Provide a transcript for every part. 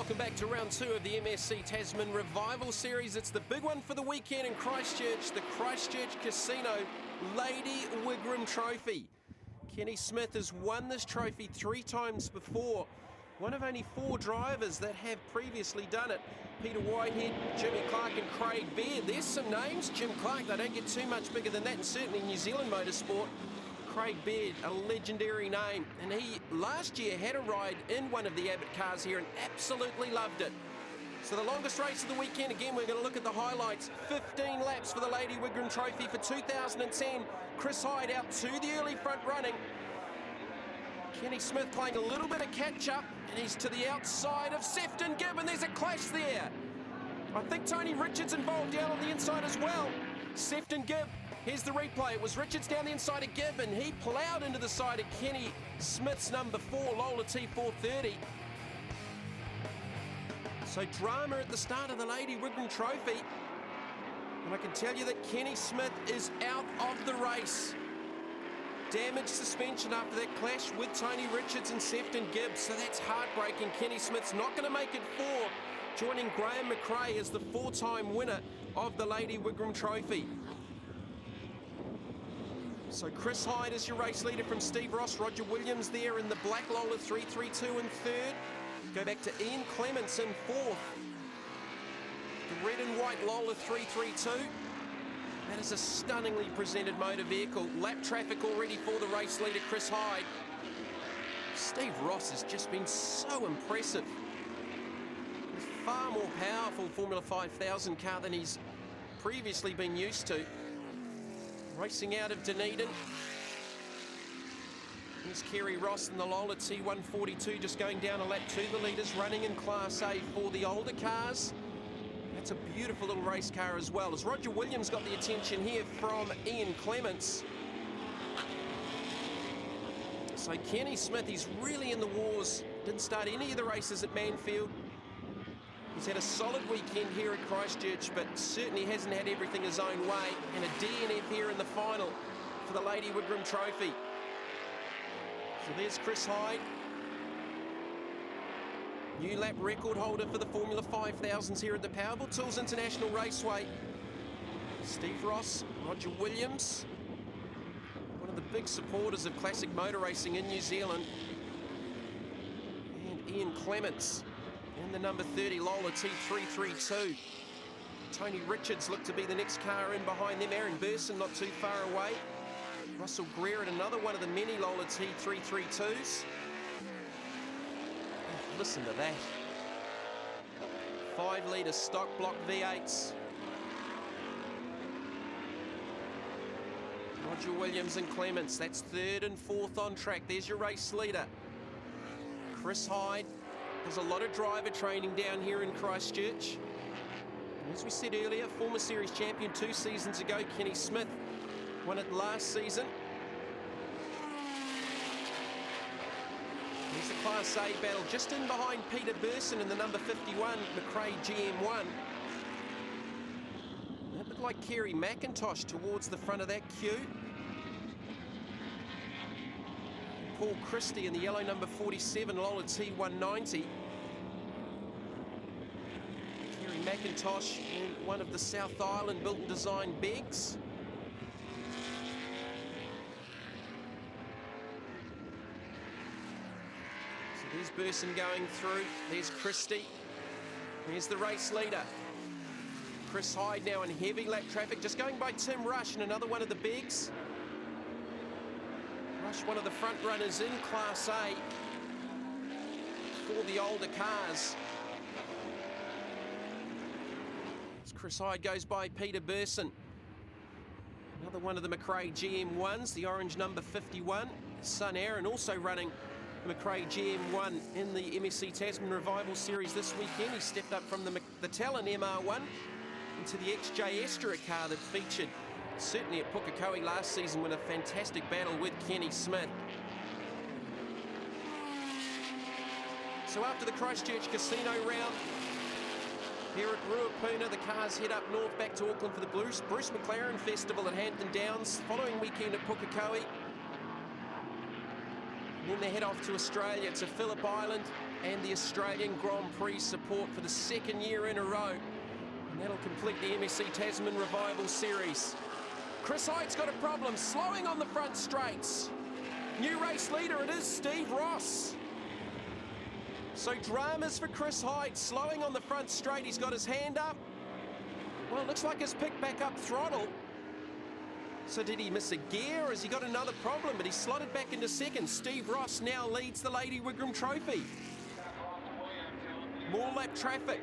welcome back to round 2 of the MSC Tasman Revival Series. It's the big one for the weekend in Christchurch, the Christchurch Casino Lady Wigram Trophy. Kenny Smith has won this trophy 3 times before. One of only 4 drivers that have previously done it. Peter Whitehead, Jimmy Clark and Craig Baird. There's some names. Jim Clark, they don't get too much bigger than that, and certainly New Zealand motorsport. Craig Baird, a legendary name, and he last year had a ride in one of the Abbott cars here and absolutely loved it. So the longest race of the weekend, again, we're going to look at the highlights. 15 laps for the Lady Wigram Trophy for 2010. Chris Hyde out to the early front running. Kenny Smith playing a little bit of catch-up, and he's to the outside of Sefton Gibb, and there's a clash there. I think Tony Richards involved down on the inside as well. Sefton Gibb, here's the replay. It was Richards down the inside of Gibb, and he ploughed into the side of Kenny Smith's number 4, Lola T430. So drama at the start of the Lady Wigram Trophy. And I can tell you that Kenny Smith is out of the race. Damaged suspension after that clash with Tony Richards and Sefton Gibb, so that's heartbreaking. Kenny Smith's not going to make it 4, joining Graham McRae as the 4-time winner of the Lady Wigram Trophy. So Chris Hyde is your race leader from Steve Ross. Roger Williams there in the black Lola 332 in 3rd. Go back to Ian Clements in 4th. The red and white Lola 332. That is a stunningly presented motor vehicle. Lap traffic already for the race leader, Chris Hyde. Steve Ross has just been so impressive. A far more powerful Formula 5000 car than he's previously been used to. Racing out of Dunedin. Here's Kerry Ross in the Lola T142 just going down a lap to the leaders, running in Class A for the older cars. That's a beautiful little race car as well, as Roger Williams got the attention here from Ian Clements. So Kenny Smith, he's really in the wars. Didn't start any of the races at Manfield. He's had a solid weekend here at Christchurch, but certainly hasn't had everything his own way. And a DNF here in the final for the Lady Wigram Trophy. So there's Chris Hyde. New lap record holder for the Formula 5000s here at the Powerball Tools International Raceway. Steve Ross, Roger Williams, one of the big supporters of classic motor racing in New Zealand. And Ian Clements in the number 30 Lola T332. Tony Richards looked to be the next car in behind them. Aaron Burson not too far away. Russell Greer at another one of the many Lola T332s. Listen to that. 5-litre stock block V8s. Roger Williams and Clements, that's 3rd and 4th on track. There's your race leader. Chris Hyde. There's a lot of driver training down here in Christchurch. And as we said earlier, former series champion 2 seasons ago, Kenny Smith won it last season. There's the Class A battle just in behind Peter Burson in the number 51, McRae GM1. That looked like Kerry McIntosh towards the front of that queue. Paul Christie in the yellow number 47, Lola T190. Kerry McIntosh in one of the South Island built and designed Beggs. There's Burson going through. There's Christie. There's the race leader. Chris Hyde now in heavy lap traffic, just going by Tim Rush in another one of the Beggs. Rush, one of the front runners in Class A for the older cars. As Chris Hyde goes by Peter Burson. Another one of the McRae GM1s, the orange number 51. His son Aaron also running McRae GM1 in the MSC Tasman Revival Series this weekend. He stepped up from the Talon MR1 into the XJ Astra car that featured certainly at Pukekohe last season with a fantastic battle with Kenny Smith. So after the Christchurch Casino round, here at Ruapuna, the cars head up north back to Auckland for the Bruce McLaren Festival at Hampton Downs. Following weekend at Pukekohe. Then they head off to Australia, to Phillip Island, and the Australian Grand Prix support for the second year in a row. And that'll complete the MSC Tasman Revival Series. Chris Hyde's got a problem, slowing on the front straights. New race leader, it is Steve Ross. So dramas for Chris Hyde, slowing on the front straight. He's got his hand up. Well, it looks like he's picked back up throttle. So did he miss a gear, or has he got another problem? But he's slotted back into second. Steve Ross now leads the Lady Wigram Trophy. More lap traffic.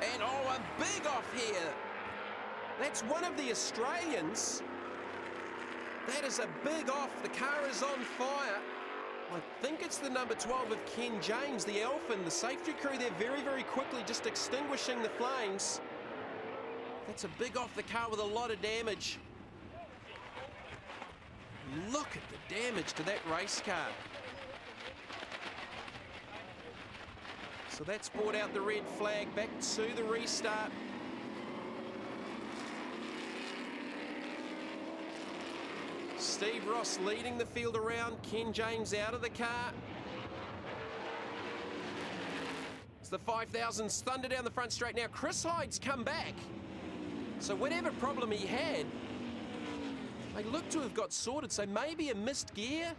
And oh, a big off here. That's one of the Australians. That is a big off. The car is on fire. I think it's the number 12 of Ken James, the Elfin. The safety crew there very, very quickly just extinguishing the flames. That's a big off the car with a lot of damage. Look at the damage to that race car. So that's brought out the red flag, back to the restart. Steve Ross leading the field around, Ken James out of the car. It's the 5000's thunder down the front straight now. Chris Hyde's come back. So whatever problem he had, they look to have got sorted. So maybe a missed gear.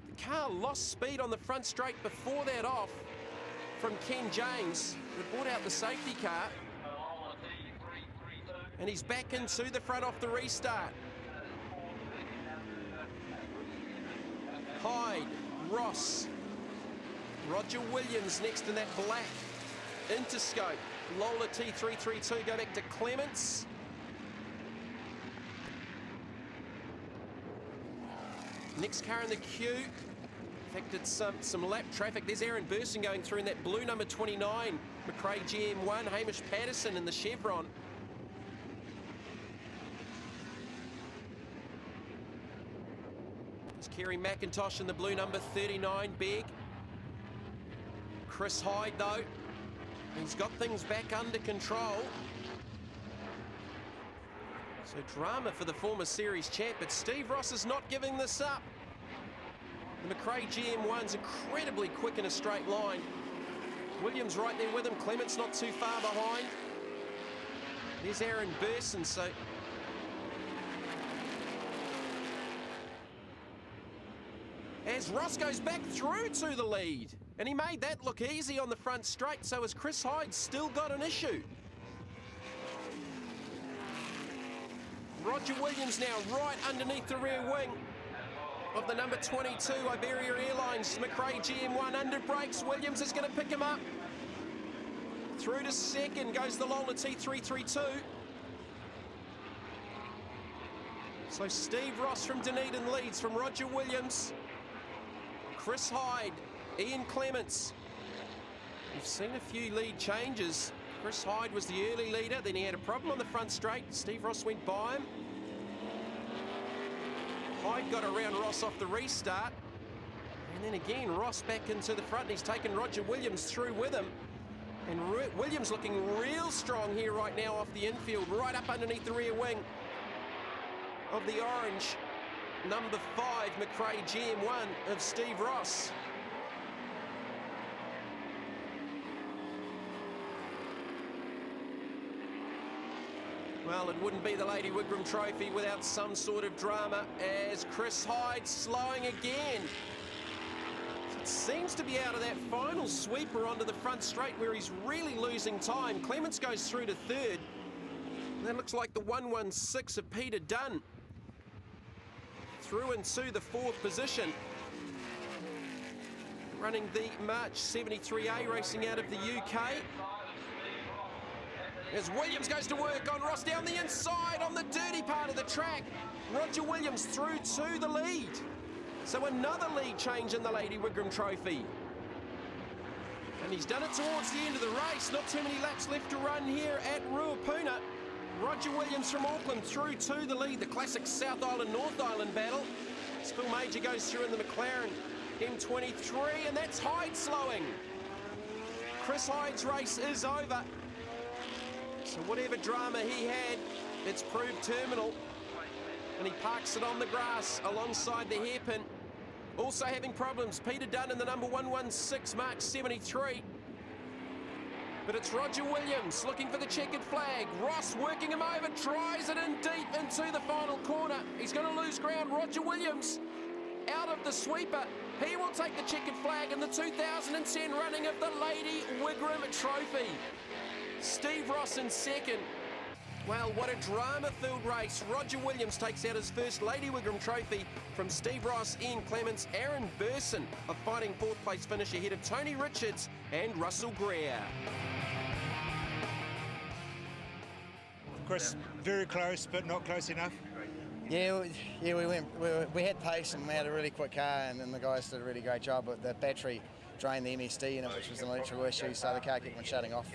The car lost speed on the front straight before that off from Ken James. It brought out the safety car. And he's back into the front off the restart. Hyde, Ross, Roger Williams next in that black Interscope. Lola T332 go back to Clements. Next car in the queue. In fact, it's some lap traffic. There's Aaron Burson going through in that blue number 29. McRae GM1, Hamish Patterson in the Chevron. There's Kerry McIntosh in the blue number 39, big. Chris Hyde, though, he's got things back under control. So drama for the former series champ, but Steve Ross is not giving this up. The McRae GM1's incredibly quick in a straight line. Williams right there with him. Clements not too far behind. There's Aaron Burson, so... as Ross goes back through to the lead. And he made that look easy on the front straight, so has Chris Hyde still got an issue. Roger Williams now right underneath the rear wing of the number 22, Iberia Airlines. McRae GM1 under brakes. Williams is going to pick him up. Through to second goes the Lola T332. So Steve Ross from Dunedin leads from Roger Williams. Chris Hyde, Ian Clements. We've seen a few lead changes. Chris Hyde was the early leader, then he had a problem on the front straight. Steve Ross went by him. Hyde got around Ross off the restart. And then again, Ross back into the front. He's taken Roger Williams through with him. And Williams looking real strong here right now off the infield, right up underneath the rear wing of the orange. Number 5, McRae GM1 of Steve Ross. Well, it wouldn't be the Lady Wigram Trophy without some sort of drama, as Chris Hyde slowing again. It seems to be out of that final sweeper onto the front straight where he's really losing time. Clements goes through to third. And that looks like the 116 of Peter Dunn. Through into the 4th position. Running the March 73A, racing out of the UK. As Williams goes to work on Ross down the inside on the dirty part of the track. Roger Williams through to the lead. So another lead change in the Lady Wigram Trophy. And he's done it towards the end of the race. Not too many laps left to run here at Ruapuna. Roger Williams from Auckland through to the lead. The classic South Island, North Island battle. Phil Major goes through in the McLaren M23, and that's Hyde slowing. Chris Hyde's race is over. So whatever drama he had, it's proved terminal. and he parks it on the grass alongside the hairpin. Also having problems, Peter Dunn in the number 116, Mark 73. But it's Roger Williams looking for the checkered flag. Ross working him over, tries it in deep into the final corner. He's going to lose ground. Roger Williams out of the sweeper. He will take the checkered flag in the 2010 running of the Lady Wigram Trophy. Steve Ross in second. Well, what a drama-filled race. Roger Williams takes out his first Lady Wigram Trophy from Steve Ross, Ian Clements, Aaron Burson, a fighting fourth-place finish ahead of Tony Richards and Russell Greer. Of course, very close, but not close enough. Yeah, we had pace and we had a really quick car, and then the guys did a really great job. But the battery drained the MSD unit, which was an electrical issue, so the car kept on shutting off,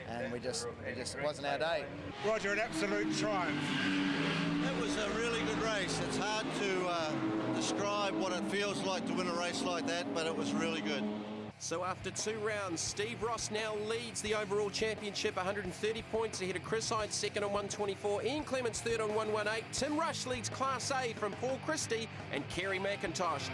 and it wasn't our day. Roger, an absolute triumph. It was a really good race. It's hard to describe what it feels like to win a race like that, but it was really good. So after 2 rounds, Steve Ross now leads the overall championship, 130 points ahead of Chris Hyde, second on 124, Ian Clements third on 118, Tim Rush leads Class A from Paul Christie and Kerry McIntosh.